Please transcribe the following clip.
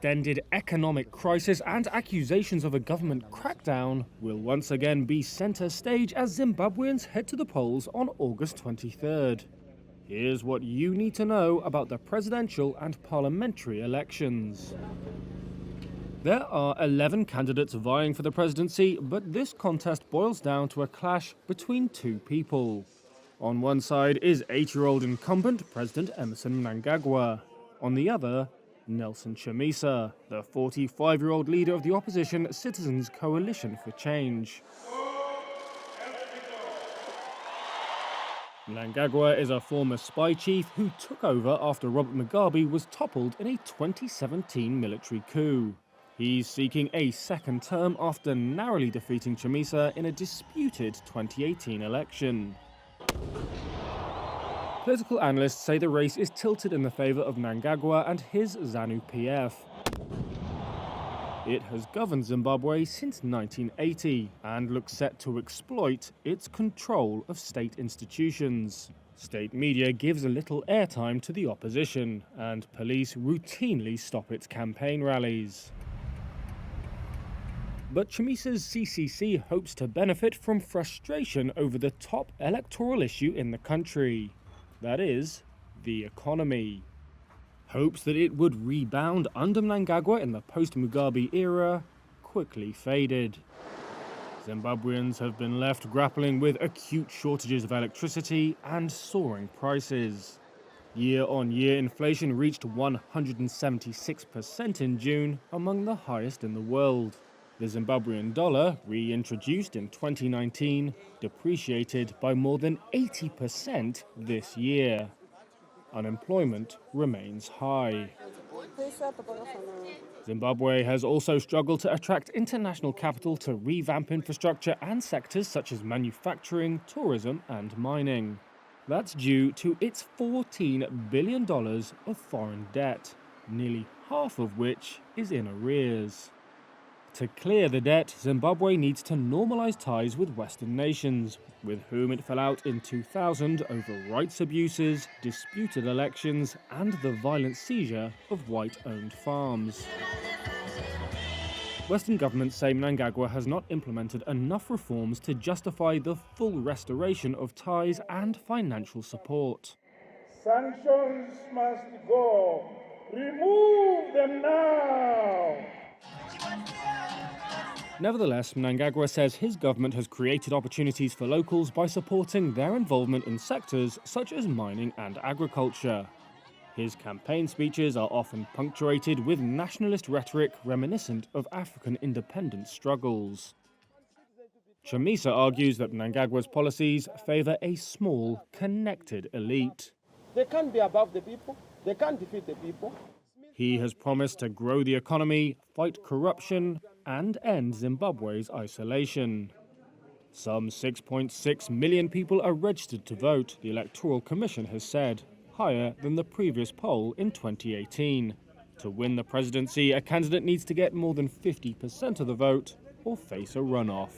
extended economic crisis and accusations of a government crackdown will once again be centre stage as Zimbabweans head to the polls on August 23rd. Here's what you need to know about the presidential and parliamentary elections. There are 11 candidates vying for the presidency, but this contest boils down to a clash between two people. On one side is 8-year-old incumbent President Emmerson Mnangagwa. On the other, Nelson Chamisa, the 45-year-old leader of the opposition Citizens Coalition for Change. Mnangagwa is a former spy chief who took over after Robert Mugabe was toppled in a 2017 military coup. He's seeking a second term after narrowly defeating Chamisa in a disputed 2018 election. Political analysts say the race is tilted in the favour of Mnangagwa and his ZANU-PF. It has governed Zimbabwe since 1980 and looks set to exploit its control of state institutions. State media gives a little airtime to the opposition, and police routinely stop its campaign rallies. But Chamisa's CCC hopes to benefit from frustration over the top electoral issue in the country. That is, the economy. Hopes that it would rebound under Mnangagwa in the post-Mugabe era quickly faded. Zimbabweans have been left grappling with acute shortages of electricity and soaring prices. Year-on-year inflation reached 176% in June, among the highest in the world. The Zimbabwean dollar, reintroduced in 2019, depreciated by more than 80% this year. Unemployment remains high. Zimbabwe has also struggled to attract international capital to revamp infrastructure and sectors such as manufacturing, tourism and mining. That's due to its $14 billion of foreign debt, nearly half of which is in arrears. To clear the debt, Zimbabwe needs to normalise ties with Western nations, with whom it fell out in 2000 over rights abuses, disputed elections, and the violent seizure of white-owned farms. Western governments say Mnangagwa has not implemented enough reforms to justify the full restoration of ties and financial support. Sanctions must go. Remove them now. Nevertheless, Mnangagwa says his government has created opportunities for locals by supporting their involvement in sectors such as mining and agriculture. His campaign speeches are often punctuated with nationalist rhetoric reminiscent of African independence struggles. Chamisa argues that Mnangagwa's policies favour a small, connected elite. They can't be above the people. They can't defeat the people. He has promised to grow the economy, fight corruption, and end Zimbabwe's isolation. Some 6.6 million people are registered to vote, the Electoral Commission has said, higher than the previous poll in 2018. To win the presidency, a candidate needs to get more than 50% of the vote or face a runoff.